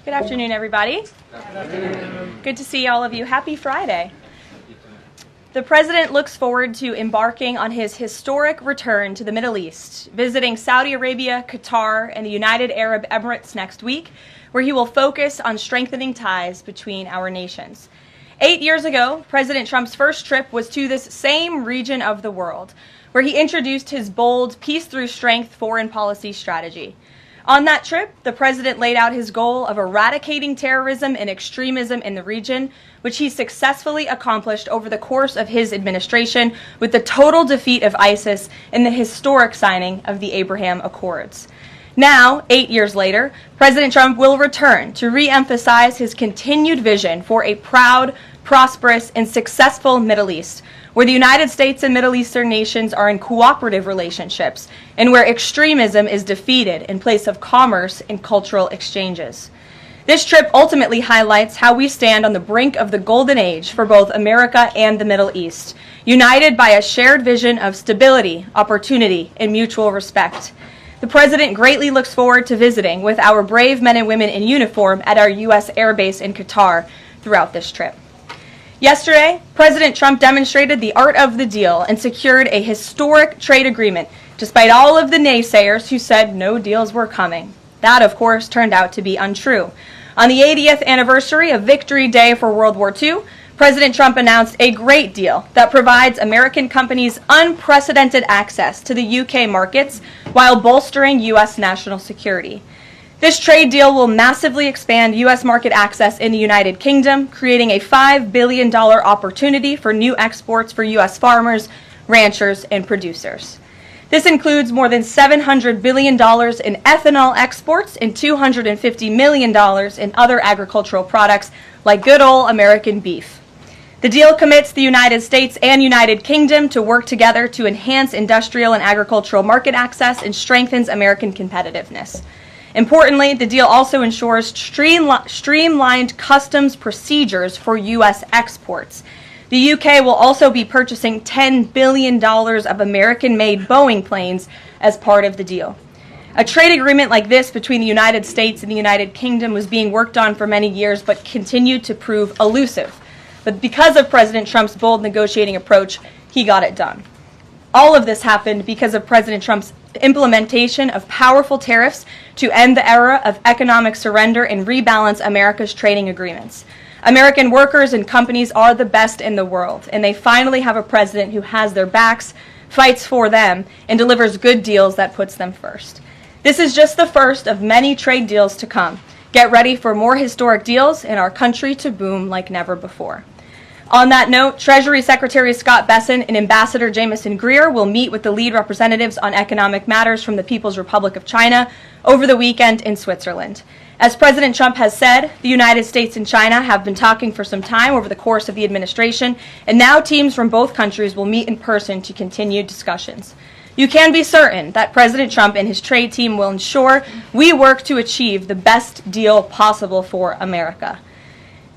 Good afternoon, everybody. Good to see all of you. Happy Friday. The President looks forward to embarking on his historic return to the Middle East, visiting Saudi Arabia, Qatar, and the United Arab Emirates next week, where he will focus on strengthening ties between our nations. 8 years ago, President Trump's first trip was to this same region of the world, where he introduced his bold peace through strength foreign policy strategy. On that trip, the president laid out his goal of eradicating terrorism and extremism in the region, which he successfully accomplished over the course of his administration with the total defeat of ISIS and the historic signing of the Abraham Accords. Now, 8 years later, President Trump will return to re-emphasize his continued vision for a proud, prosperous, and successful Middle East, where the United States and Middle Eastern nations are in cooperative relationships, and where extremism is defeated in place of commerce and cultural exchanges. This trip ultimately highlights how we stand on the brink of the golden age for both America and the Middle East, united by a shared vision of stability, opportunity, and mutual respect. The President greatly looks forward to visiting with our brave men and women in uniform at our U.S. Air Base in Qatar throughout this trip. Yesterday, President Trump demonstrated the art of the deal and secured a historic trade agreement, despite all of the naysayers who said no deals were coming. That, of course, turned out to be untrue. On the 80th anniversary of Victory Day for World War II, President Trump announced a great deal that provides American companies unprecedented access to the UK markets while bolstering U.S. national security. This trade deal will massively expand U.S. market access in the United Kingdom, creating a $5 billion opportunity for new exports for U.S. farmers, ranchers, and producers. This includes more than $700 billion in ethanol exports and $250 million in other agricultural products like good old American beef. The deal commits the United States and United Kingdom to work together to enhance industrial and agricultural market access and strengthens American competitiveness. Importantly, the deal also ensures streamlined customs procedures for U.S. exports. The UK will also be purchasing $10 billion of American-made Boeing planes as part of the deal. A trade agreement like this between the United States and the United Kingdom was being worked on for many years but continued to prove elusive. But because of President Trump's bold negotiating approach, he got it done. All of this happened because of President Trump's implementation of powerful tariffs to end the era of economic surrender and rebalance America's trading agreements. American workers and companies are the best in the world, and they finally have a president who has their backs, fights for them, and delivers good deals that puts them first. This is just the first of many trade deals to come. Get ready for more historic deals and our country to boom like never before. On that note, Treasury Secretary Scott Bessent and Ambassador Jameson Greer will meet with the lead representatives on economic matters from the People's Republic of China over the weekend in Switzerland. As President Trump has said, the United States and China have been talking for some time over the course of the administration, and now teams from both countries will meet in person to continue discussions. You can be certain that President Trump and his trade team will ensure we work to achieve the best deal possible for America.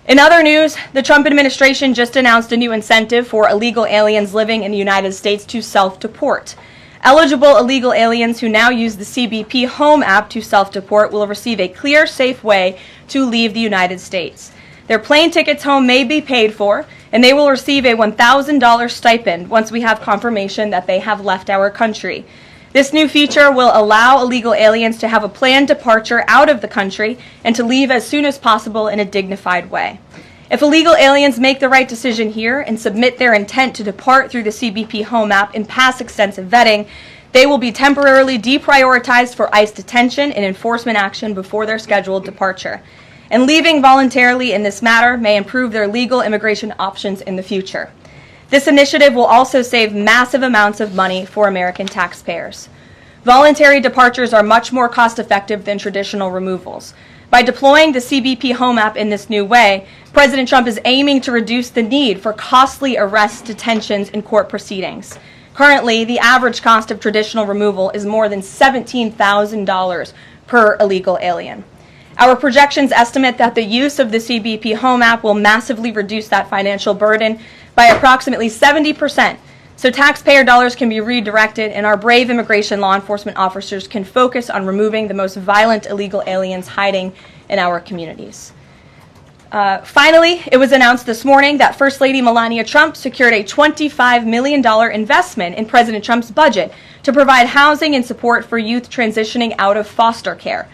In other news, the Trump administration just announced a new incentive for illegal aliens living in the United States to self-deport. Eligible illegal aliens who now use the CBP Home app to self-deport will receive a clear, safe way to leave the United States. Their plane tickets home may be paid for, and they will receive a $1,000 stipend once we have confirmation that they have left our country. This new feature will allow illegal aliens to have a planned departure out of the country and to leave as soon as possible in a dignified way. If illegal aliens make the right decision here and submit their intent to depart through the CBP Home app and pass extensive vetting, they will be temporarily deprioritized for ICE detention and enforcement action before their scheduled departure. And leaving voluntarily in this matter may improve their legal immigration options in the future. This initiative will also save massive amounts of money for American taxpayers. Voluntary departures are much more cost-effective than traditional removals. By deploying the CBP Home app in this new way, President Trump is aiming to reduce the need for costly arrests, detentions, and court proceedings. Currently, the average cost of traditional removal is more than $17,000 per illegal alien. Our projections estimate that the use of the CBP Home app will massively reduce that financial burden by approximately 70% so taxpayer dollars can be redirected and our brave immigration law enforcement officers can focus on removing the most violent illegal aliens hiding in our communities. Finally, it was announced this morning that First Lady Melania Trump secured a $25 million investment in President Trump's budget to provide housing and support for youth transitioning out of foster care.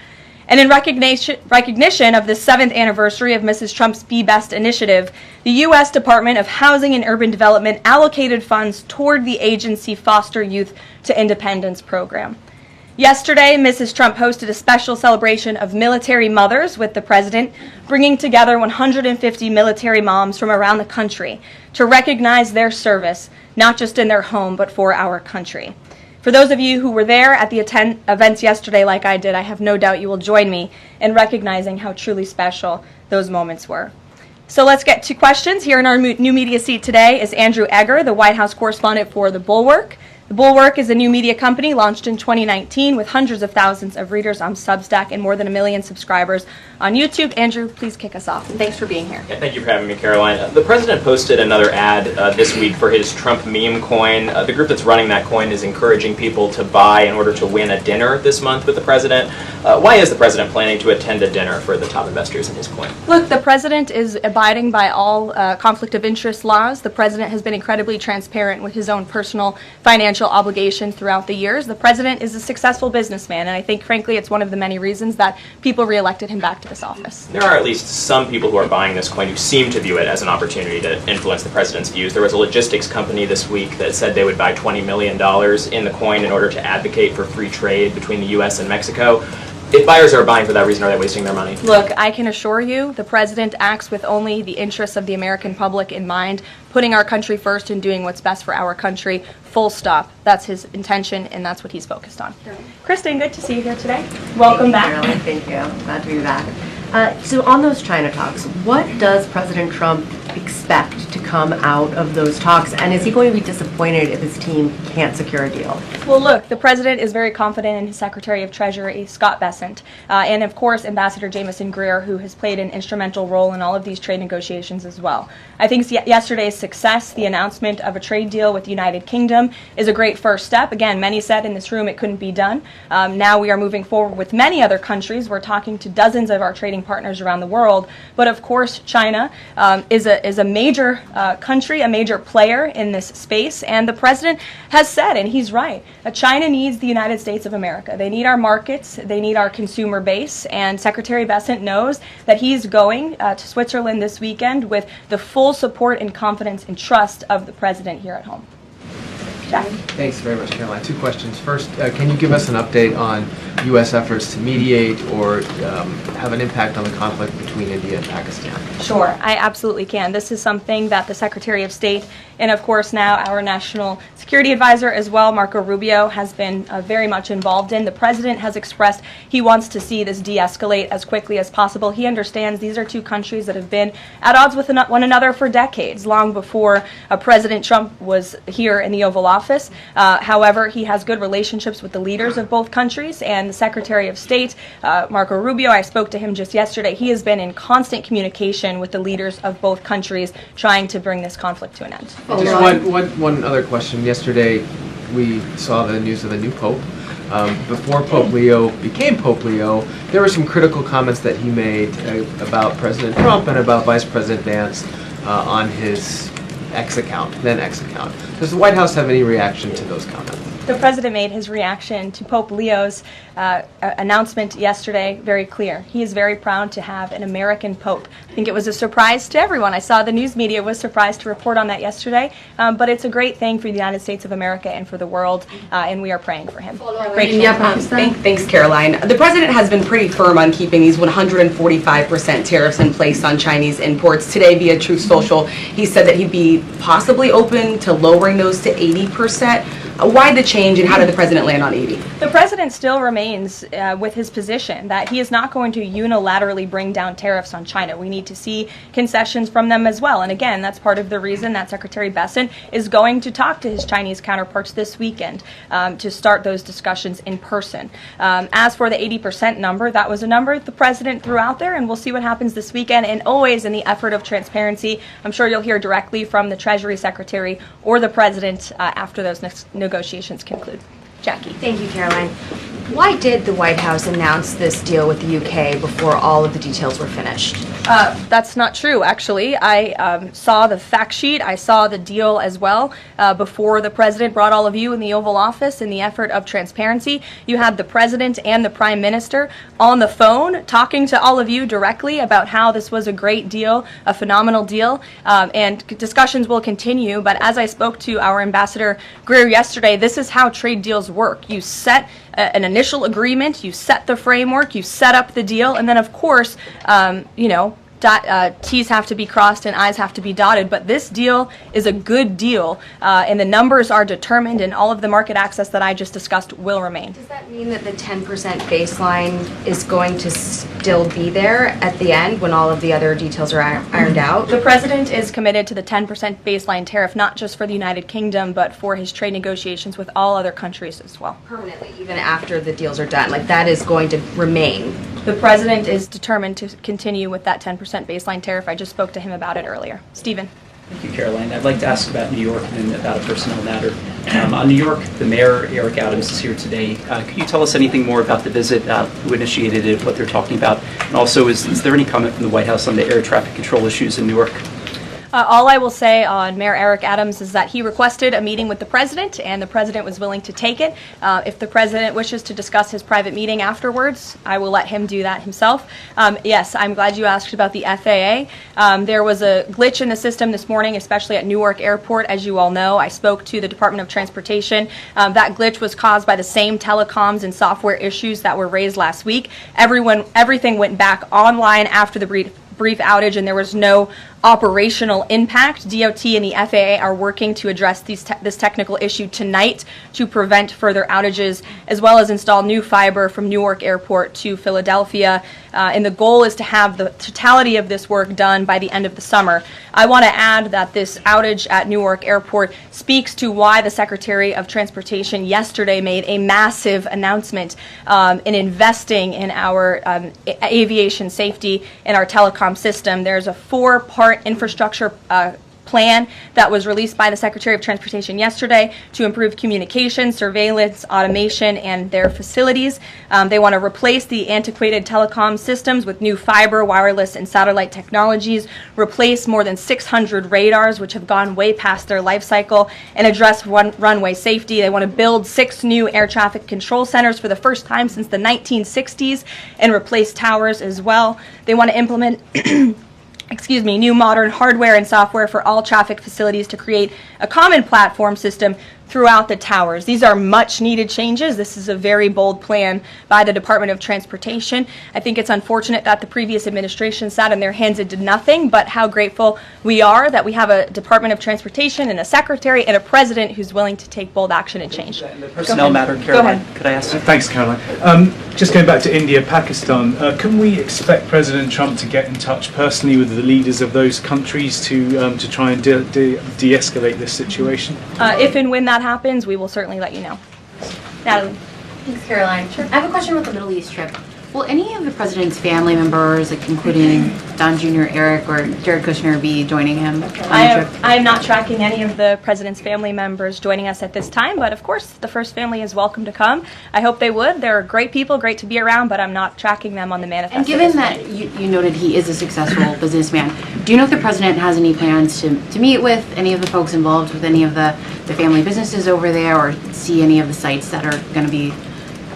And in recognition of the 7th anniversary of Mrs. Trump's Be Best initiative, the U.S. Department of Housing and Urban Development allocated funds toward the agency Foster Youth to Independence program. Yesterday, Mrs. Trump hosted a special celebration of military mothers with the president, bringing together 150 military moms from around the country to recognize their service, not just in their home, but for our country. For those of you who were there at the events yesterday like I did, I have no doubt you will join me in recognizing how truly special those moments were. So let's get to questions. Here in our new media seat today is Andrew Egger, the White House correspondent for The Bulwark. The Bulwark is a new media company launched in 2019 with hundreds of thousands of readers on Substack and more than 1 million subscribers on YouTube. Andrew, please kick us off. And thanks for being here. Yeah, thank you for having me, Caroline. The president posted another ad this week for his Trump meme coin. The group that's running that coin is encouraging people to buy in order to win a dinner this month with the president. Why is the president planning to attend a dinner for the top investors in his coin? Look, the president is abiding by all conflict of interest laws. The president has been incredibly transparent with his own personal financial obligations throughout the years. The president is a successful businessman, and I think, frankly, it's one of the many reasons that people reelected him back to this office. There are at least some people who are buying this coin who seem to view it as an opportunity to influence the president's views. There was a logistics company this week that said they would buy $20 million in the coin in order to advocate for free trade between the U.S. and Mexico. If buyers are buying for that reason, are they wasting their money? Look, I can assure you the president acts with only the interests of the American public in mind, putting our country first and doing what's best for our country, full stop. That's his intention, and that's what he's focused on. Kristen, good to see you here today. Welcome back. Caroline. Thank you. Glad to be back. So on those China talks, what does President Trump expect to come out of those talks, and is he going to be disappointed if his team can't secure a deal? Well, look, the president is very confident in his Secretary of Treasury, Scott Bessent, and of course Ambassador Jamieson Greer, who has played an instrumental role in all of these trade negotiations as well. I think yesterday's success, the announcement of a trade deal with the United Kingdom, is a great first step. Again, many said in this room it couldn't be done. Now we are moving forward with many other countries. We're talking to dozens of our trading partners around the world, but of course China is a major country, a major player in this space, and the president has said, and he's right, China needs the United States of America. They need our markets, they need our consumer base, and Secretary Bessent knows that he's going to Switzerland this weekend with the full support and confidence and trust of the president here at home. Jack? Thanks very much, Caroline. Two questions. First, can you give us an update on U.S. efforts to mediate or have an impact on the conflict between India and Pakistan? Sure, I absolutely can. This is something that the Secretary of State and, of course, now our National Security Advisor as well, Marco Rubio, has been very much involved in. The President has expressed he wants to see this de-escalate as quickly as possible. He understands these are two countries that have been at odds with one another for decades, long before President Trump was here in the Oval Office. However, he has good relationships with the leaders of both countries, and the Secretary of State, Marco Rubio, I spoke to him just yesterday. He has been in constant communication with the leaders of both countries trying to bring this conflict to an end. Just one other question. Yesterday, we saw the news of the new Pope. Before Pope Leo became Pope Leo, there were some critical comments that he made about President Trump and about Vice President Vance on his then X account. Does the White House have any reaction to those comments? The president made his reaction to Pope Leo's announcement yesterday very clear. He is very proud to have an American Pope. I think it was a surprise to everyone. I saw the news media was surprised to report on that yesterday, but it's a great thing for the United States of America and for the world, and we are praying for him. Thanks, Caroline. The president has been pretty firm on keeping these 145% tariffs in place on Chinese imports. Today, via Truth Social, he said that he'd be possibly open to lowering those to 80%. Why the change, and how did the president land on 80? The president still remains with his position that he is not going to unilaterally bring down tariffs on China. We need to see concessions from them as well. And again, that's part of the reason that Secretary Bessent is going to talk to his Chinese counterparts this weekend to start those discussions in person. As for the 80% number, that was a number the president threw out there, and we'll see what happens this weekend. And always in the effort of transparency, I'm sure you'll hear directly from the Treasury Secretary or the president after those negotiations conclude. Jackie. Thank you, Caroline. Why did the White House announce this deal with the UK before all of the details were finished? That's not true, actually. I saw the fact sheet. I saw the deal as well before the president brought all of you in the Oval Office in the effort of transparency. You had the president and the prime minister on the phone talking to all of you directly about how this was a great deal, a phenomenal deal, and discussions will continue. But as I spoke to our Ambassador Greer yesterday, this is how trade deals work. You set an initial agreement, you set the framework, you set up the deal, and then of course, T's have to be crossed and I's have to be dotted, but this deal is a good deal, and the numbers are determined, and all of the market access that I just discussed will remain. Does that mean that the 10% baseline is going to still be there at the end when all of the other details are ironed out? The president is committed to the 10% baseline tariff, not just for the United Kingdom, but for his trade negotiations with all other countries as well. Permanently, even after the deals are done, like that is going to remain. The president is determined to continue with that 10% baseline tariff. I just spoke to him about it earlier. Stephen. Thank you, Caroline. I'd like to ask about New York and about a personnel matter. On New York, the mayor, Eric Adams, is here today. Could you tell us anything more about the visit, who initiated it, what they're talking about? And also, is there any comment from the White House on the air traffic control issues in Newark? All I will say on Mayor Eric Adams is that he requested a meeting with the president, and the president was willing to take it. If the president wishes to discuss his private meeting afterwards, I will let him do that himself. Yes, I'm glad you asked about the FAA. There was a glitch in the system this morning, especially at Newark Airport, as you all know. I spoke to the Department of Transportation. That glitch was caused by the same telecoms and software issues that were raised last week. Everything went back online after the brief outage, and there was no operational impact. DOT and the FAA are working to address this technical issue tonight to prevent further outages, as well as install new fiber from Newark Airport to Philadelphia. And the goal is to have the totality of this work done by the end of the summer. I want to add that this outage at Newark Airport speaks to why the Secretary of Transportation yesterday made a massive announcement in investing in our aviation safety and our telecom system. There's a 4-part infrastructure plan that was released by the Secretary of Transportation yesterday to improve communication, surveillance, automation, and their facilities. They want to replace the antiquated telecom systems with new fiber, wireless, and satellite technologies, replace more than 600 radars, which have gone way past their life cycle, and address runway safety. They want to build 6 new air traffic control centers for the first time since the 1960s and replace towers as well. They want to implement new modern hardware and software for all traffic facilities to create a common platform system throughout the towers. These are much needed changes. This is a very bold plan by the Department of Transportation. I think it's unfortunate that the previous administration sat on their hands and did nothing, but how grateful we are that we have a Department of Transportation and a secretary and a president who's willing to take bold action and change. The personnel matter, Caroline, could I ask? Thanks, Caroline. Just going back to India, Pakistan, can we expect President Trump to get in touch personally with the leaders of those countries to try and de-escalate this situation? If and when that happens, we will certainly let you know. Natalie. Thanks, Caroline. Sure. I have a question about the Middle East trip. Will any of the president's family members, like including Don Jr., Eric, or Jared Kushner, be joining him on the trip? I am not tracking any of the president's family members joining us at this time, but of course the first family is welcome to come. I hope they would. They're great people, great to be around, but I'm not tracking them on the manifesto. And given that you noted he is a successful businessman, do you know if the president has any plans to meet with any of the folks involved with any of the family businesses over there, or see any of the sites that are going to be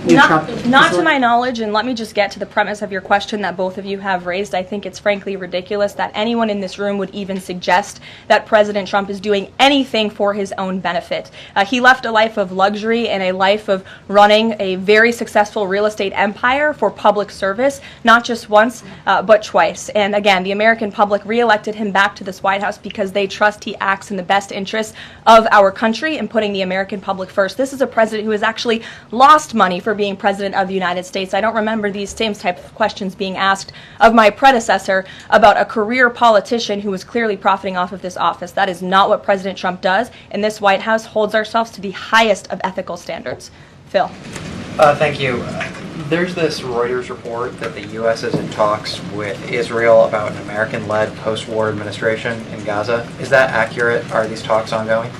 new Trump Not to facility? my knowledge, and let me just get to the premise of your question that both of you have raised. I think it's frankly ridiculous that anyone in this room would even suggest that President Trump is doing anything for his own benefit. He left a life of luxury and a life of running a very successful real estate empire for public service, not just once, but twice. And again, the American public reelected him back to this White House because they trust he acts in the best interests of our country and putting the American public first. This is a president who has actually lost money for being president of the United States. I don't remember these same type of questions being asked of my predecessor about a career politician who was clearly profiting off of this office. That is not what President Trump does, and this White House holds ourselves to the highest of ethical standards. Phil. Thank you. There's this Reuters report that the U.S. is in talks with Israel about an American-led post-war administration in Gaza. Is that accurate? Are these talks ongoing?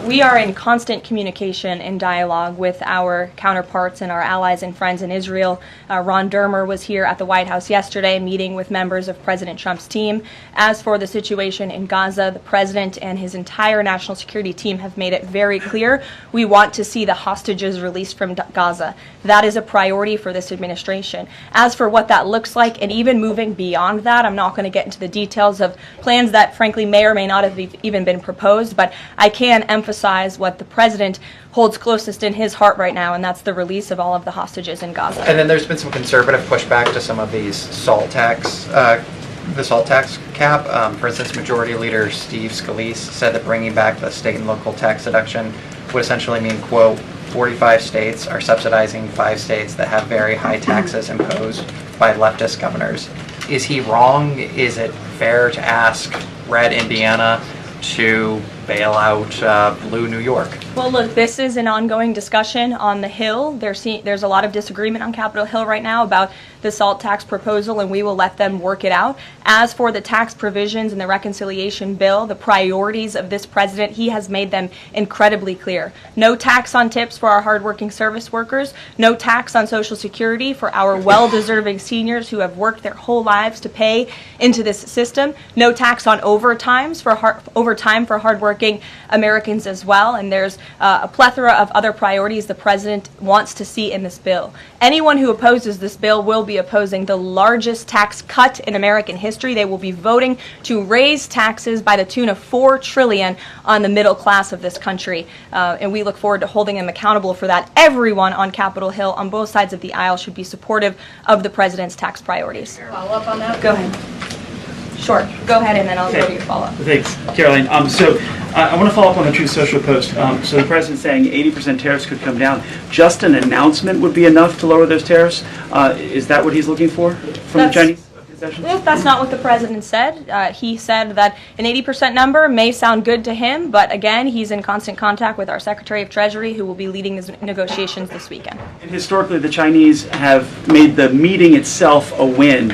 We are in constant communication and dialogue with our counterparts and our allies and friends in Israel. Ron Dermer was here at the White House yesterday meeting with members of President Trump's team. As for the situation in Gaza, the president and his entire national security team have made it very clear we want to see the hostages released from Gaza. That is a priority for this administration. As for what that looks like, and even moving beyond that, I'm not going to get into the details of plans that frankly may or may not have even been proposed, but I can emphasize what the president holds closest in his heart right now, and that's the release of all of the hostages in Gaza. And then there's been some conservative pushback to some of these salt tax, the salt tax cap. For instance, Majority Leader Steve Scalise said that bringing back the state and local tax deduction would essentially mean, quote, 45 states are subsidizing 5 states that have very high taxes imposed by leftist governors. Is he wrong? Is it fair to ask red Indiana to bail out blue New York? Well, look, this is an ongoing discussion on the Hill. There's a lot of disagreement on Capitol Hill right now about the SALT tax proposal, and we will let them work it out. As for the tax provisions in the reconciliation bill, the priorities of this president, he has made them incredibly clear. No tax on tips for our hardworking service workers, no tax on Social Security for our well-deserving seniors who have worked their whole lives to pay into this system, no tax on overtime for hardworking Americans as well, and there's a plethora of other priorities the president wants to see in this bill. Anyone who opposes this bill will be opposing the largest tax cut in American history. They will be voting to raise taxes by the tune of $4 trillion on the middle class of this country, and we look forward to holding them accountable for that. Everyone on Capitol Hill on both sides of the aisle should be supportive of the president's tax priorities. Follow up on that? Go ahead. Sure. Go ahead, and then I'll go to your follow-up. Thanks, Caroline. I want to follow up on the Truth Social post. So the president's saying 80% tariffs could come down. Just an announcement would be enough to lower those tariffs? Is that what he's looking for from the Chinese concessions? That's not what the president said. He said that an 80% number may sound good to him, but again, he's in constant contact with our Secretary of Treasury, who will be leading these negotiations this weekend. And historically, the Chinese have made the meeting itself a win.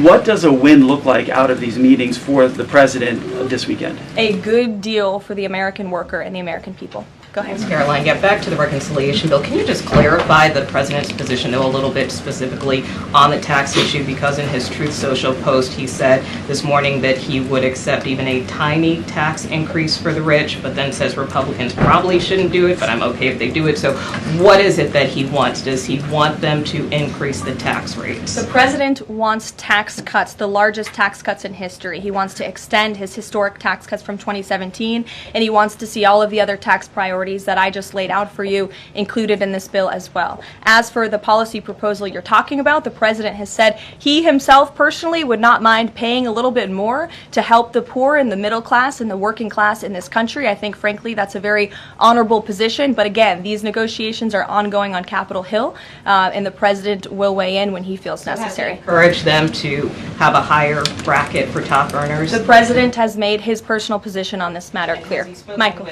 What does a win look like out of these meetings for the president this weekend? A good deal for the American worker and the American people. Go ahead. Thanks, Caroline. Yeah, back to the reconciliation bill. Can you just clarify the president's position, though, a little bit specifically on the tax issue? Because in his Truth Social post, he said this morning that he would accept even a tiny tax increase for the rich, but then says Republicans probably shouldn't do it, but I'm okay if they do it. So what is it that he wants? Does he want them to increase the tax rates? The president wants tax cuts, the largest tax cuts in history. He wants to extend his historic tax cuts from 2017, and he wants to see all of the other tax priorities that I just laid out for you included in this bill as well. As for the policy proposal you're talking about, the president has said he himself personally would not mind paying a little bit more to help the poor and the middle class and the working class in this country. I think, frankly, that's a very honorable position. But again, these negotiations are ongoing on Capitol Hill, and the president will weigh in when he feels necessary. Encourage them to have a higher bracket for top earners? The president has made his personal position on this matter clear. Michael.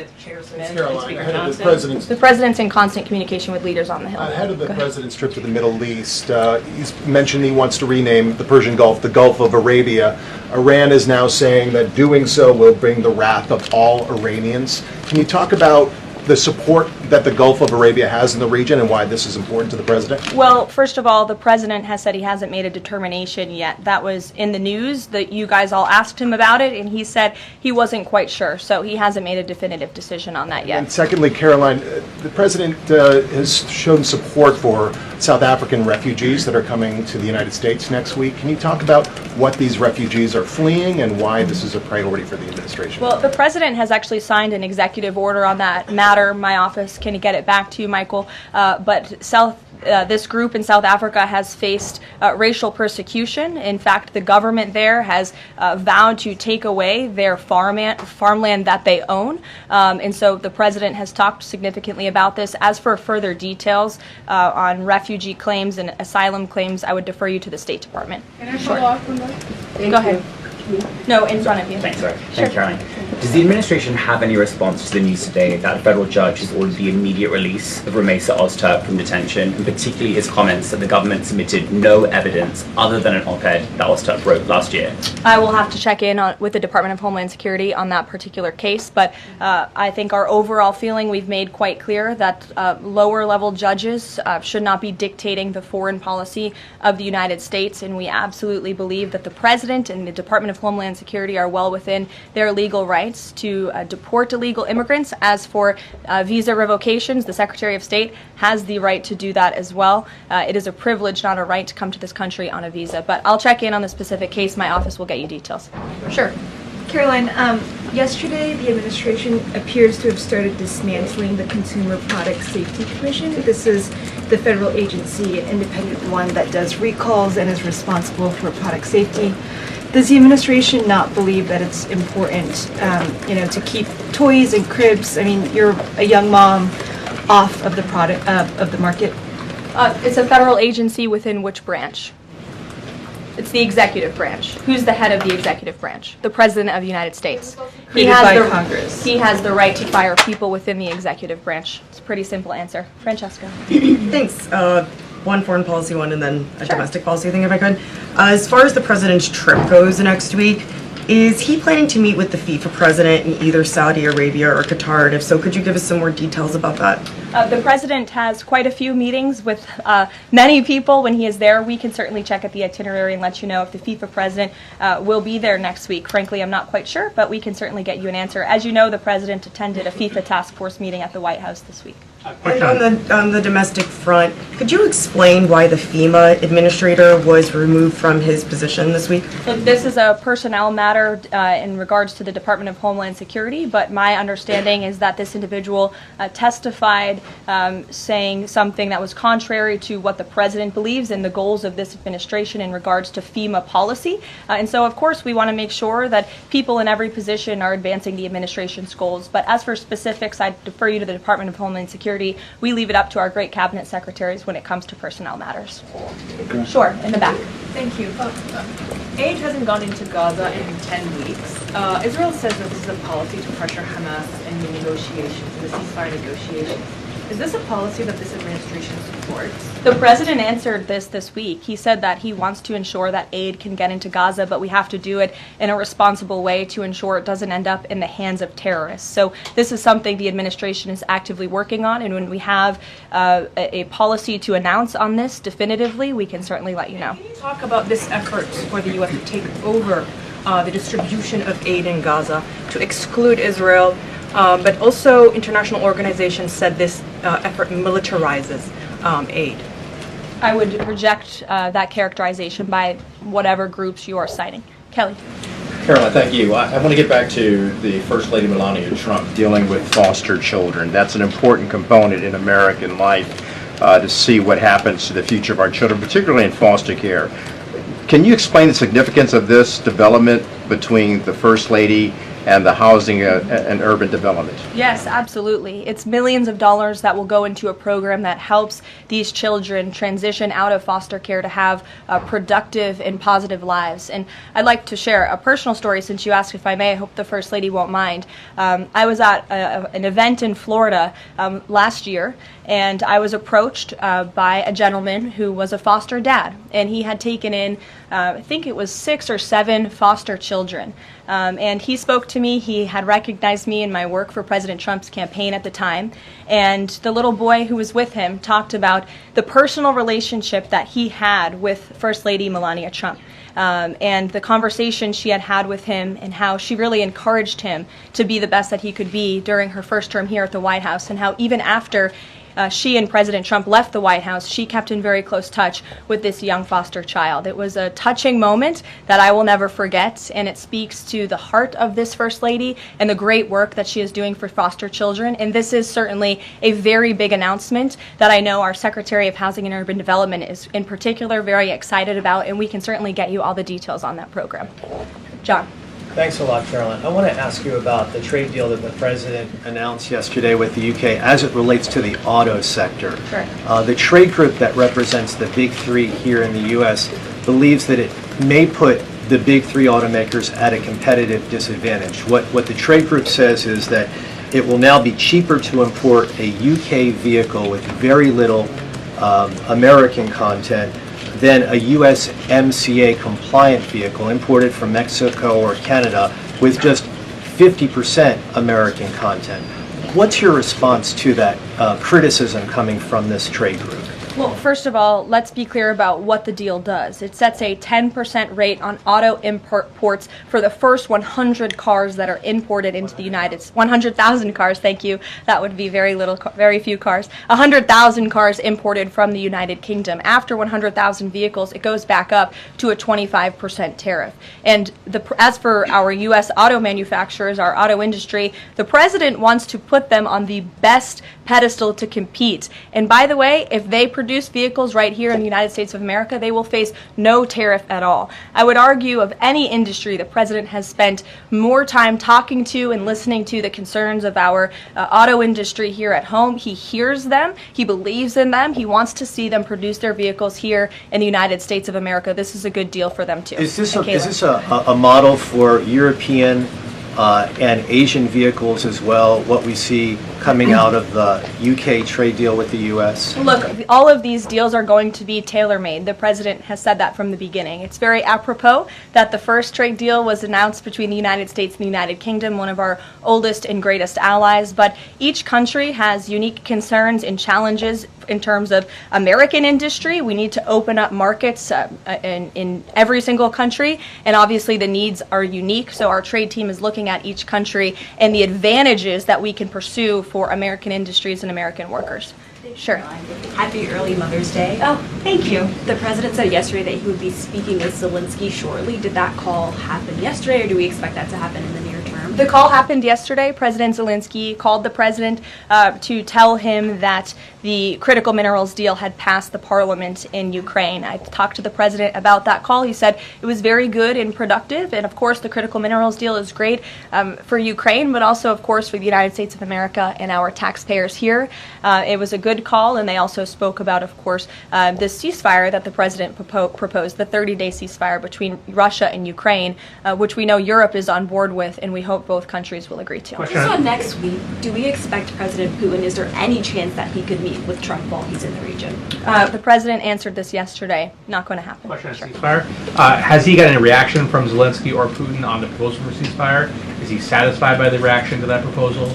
The president's in constant communication with leaders on the Hill. Ahead of the president's trip to the Middle East, he's mentioned he wants to rename the Persian Gulf the Gulf of Arabia. Iran is now saying that doing so will bring the wrath of all Iranians. Can you talk about the support that the Gulf of Arabia has in the region and why this is important to the president? Well, first of all, the president has said he hasn't made a determination yet. That was in the news that you guys all asked him about it, and he said he wasn't quite sure. So he hasn't made a definitive decision on that yet. And secondly, Caroline, the president has shown support for South African refugees that are coming to the United States next week. Can you talk about what these refugees are fleeing and why this is a priority for the administration? Well, the president has actually signed an executive order on that matter. My office can get it back to you, Michael. But this group in South Africa has faced racial persecution. In fact, the government there has vowed to take away their farmland that they own. And so the president has talked significantly about this. As for further details on refugee claims and asylum claims, I would defer you to the State Department. Can I follow up on that? Go ahead. No, in front of you. Thanks, sorry. Sure. Thanks, Caroline. Does the administration have any response to the news today that a federal judge has ordered the immediate release of Rumeysa Ozturk from detention, and particularly his comments that the government submitted no evidence other than an op-ed that Ozturk wrote last year? I will have to check in with the Department of Homeland Security on that particular case, but I think our overall feeling, we've made quite clear that lower-level judges should not be dictating the foreign policy of the United States, and we absolutely believe that the President and the Department of Homeland Security are well within their legal rights to deport illegal immigrants. As for visa revocations, the Secretary of State has the right to do that as well. It is a privilege, not a right, to come to this country on a visa. But I'll check in on the specific case. My office will get you details. Sure. Caroline, yesterday the administration appears to have started dismantling the Consumer Product Safety Commission. This is the federal agency, an independent one that does recalls and is responsible for product safety. Does the administration not believe that it's important, to keep toys and cribs? I mean, you're a young mom, off of the product of the market. It's a federal agency within which branch? It's the executive branch. Who's the head of the executive branch? The President of the United States. Created by Congress. He has the right to fire people within the executive branch. It's a pretty simple answer. Francesca. Thanks. One foreign policy one and then a domestic policy thing, if I could. As far as the president's trip goes next week, is he planning to meet with the FIFA president in either Saudi Arabia or Qatar? And if so, could you give us some more details about that? The president has quite a few meetings with many people when he is there. We can certainly check at the itinerary and let you know if the FIFA president will be there next week. Frankly, I'm not quite sure, but we can certainly get you an answer. As you know, the president attended a FIFA task force meeting at the White House this week. And on the domestic front, could you explain why the FEMA administrator was removed from his position this week? Look, this is a personnel matter in regards to the Department of Homeland Security, but my understanding is that this individual testified saying something that was contrary to what the president believes and the goals of this administration in regards to FEMA policy. And so, of course, we want to make sure that people in every position are advancing the administration's goals. But as for specifics, I defer you to the Department of Homeland Security. We leave it up to our great cabinet secretaries when it comes to personnel matters. Sure, in the back. Thank you. Aid hasn't gone into Gaza in 10 weeks. Israel says that this is a policy to pressure Hamas in the negotiations, the ceasefire negotiations. Is this a policy that this administration supports? The president answered this week. He said that he wants to ensure that aid can get into Gaza, but we have to do it in a responsible way to ensure it doesn't end up in the hands of terrorists. So this is something the administration is actively working on, and when we have a policy to announce on this definitively, we can certainly let you know. Can you talk about this effort for the U.S. to take over the distribution of aid in Gaza, to exclude Israel, but also international organizations said this effort militarizes aid? I would reject that characterization by whatever groups you are citing. Kelly. Caroline, thank you. I want to get back to the First Lady Melania Trump dealing with foster children. That's an important component in American life to see what happens to the future of our children, particularly in foster care. Can you explain the significance of this development between the First Lady and the housing and urban development? Yes, absolutely. It's millions of dollars that will go into a program that helps these children transition out of foster care to have productive and positive lives. And I'd like to share a personal story since you asked if I may. I hope the First Lady won't mind. I was at an event in Florida last year, and I was approached by a gentleman who was a foster dad, and he had taken in I think it was 6 or 7 foster children. And he spoke to me. He had recognized me in my work for President Trump's campaign at the time. And the little boy who was with him talked about the personal relationship that he had with First Lady Melania Trump. And the conversation she had had with him and how she really encouraged him to be the best that he could be during her first term here at the White House, and how even after she and President Trump left the White House, she kept in very close touch with this young foster child. It was a touching moment that I will never forget, and it speaks to the heart of this First Lady and the great work that she is doing for foster children. And this is certainly a very big announcement that I know our Secretary of Housing and Urban Development is in particular very excited about, and we can certainly get you all the details on that program. John. Thanks a lot, Carolyn. I want to ask you about the trade deal that the President announced yesterday with the UK as it relates to the auto sector. Sure. The trade group that represents the big three here in the U.S. believes that it may put the big three automakers at a competitive disadvantage. What the trade group says is that it will now be cheaper to import a UK vehicle with very little American content than a USMCA compliant vehicle imported from Mexico or Canada with just 50% American content. What's your response to that criticism coming from this trade group? Well, first of all, let's be clear about what the deal does. It sets a 10% rate on auto imports for the first 100 cars that are imported into the United States. 100,000 cars, thank you. That would be very few cars. 100,000 cars imported from the United Kingdom. After 100,000 vehicles, it goes back up to a 25% tariff. And as for our U.S. auto manufacturers, our auto industry, the president wants to put them on the best pedestal to compete. And by the way, if they produce vehicles right here in the United States of America, they will face no tariff at all. I would argue of any industry, the president has spent more time talking to and listening to the concerns of our auto industry here at home. He hears them, he believes in them, he wants to see them produce their vehicles here in the United States of America. This is a good deal for them too. Is this a model for European and Asian vehicles as well, what we see coming out of the UK trade deal with the US? Look, all of these deals are going to be tailor-made. The president has said that from the beginning. It's very apropos that the first trade deal was announced between the United States and the United Kingdom, one of our oldest and greatest allies, but each country has unique concerns and challenges in terms of American industry. We need to open up markets in every single country, and obviously the needs are unique, so our trade team is looking at each country and the advantages that we can pursue for American industries and American workers. Sure. Happy early Mother's Day. Oh, thank you. The president said yesterday that he would be speaking with Zelensky shortly. Did that call happen yesterday, or do we expect that to happen in the near term? The call happened yesterday. President Zelensky called the president to tell him that the critical minerals deal had passed the parliament in Ukraine. I talked to the president about that call. He said it was very good and productive, and of course the critical minerals deal is great for Ukraine, but also of course for the United States of America and our taxpayers here. It was a good call, and they also spoke about, of course, this ceasefire that the president proposed, the 30-day ceasefire between Russia and Ukraine, which we know Europe is on board with, and we hope both countries will agree to. So next week, do we expect President Putin, is there any chance that he could meet with Trump while he's in the region? The president answered this yesterday. Not going to happen. Question on ceasefire. Has he got any reaction from Zelensky or Putin on the proposal for ceasefire? Is he satisfied by the reaction to that proposal?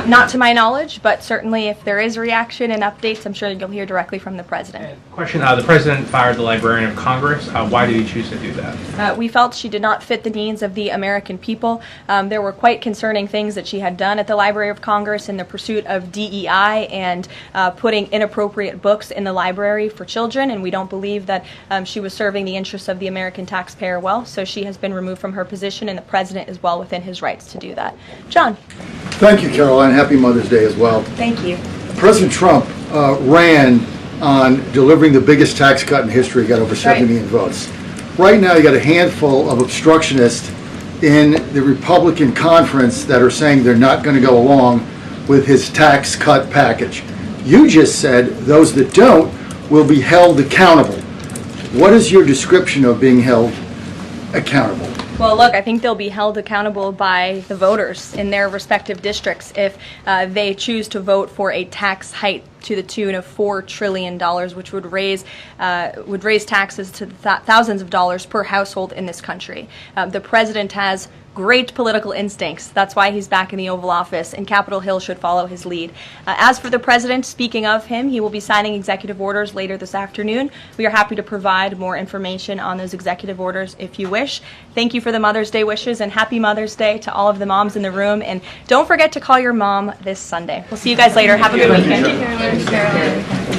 Not to my knowledge, but certainly if there is a reaction and updates, I'm sure you'll hear directly from the president. Question, the president fired the Librarian of Congress. Why did he choose to do that? We felt she did not fit the needs of the American people. There were quite concerning things that she had done at the Library of Congress in the pursuit of DEI and putting inappropriate books in the library for children, and we don't believe that she was serving the interests of the American taxpayer well, so she has been removed from her position, and the president is well within his rights to do that. John. Thank you, Caroline. Happy Mother's Day as well. Thank you. President Trump ran on delivering the biggest tax cut in history, got over 70 million votes. Right now, you got a handful of obstructionists in the Republican conference that are saying they're not going to go along with his tax cut package. You just said those that don't will be held accountable. What is your description of being held accountable? Well, look, I think they'll be held accountable by the voters in their respective districts if they choose to vote for a tax hike to the tune of $4 trillion, which would raise taxes to thousands of dollars per household in this country. The president has great political instincts. That's why he's back in the Oval Office, and Capitol Hill should follow his lead. As for the president, speaking of him, he will be signing executive orders later this afternoon. We are happy to provide more information on those executive orders if you wish. Thank you for the Mother's Day wishes, and happy Mother's Day to all of the moms in the room. And don't forget to call your mom this Sunday. We'll see you guys later. Have a good weekend. Thank you, Carolyn.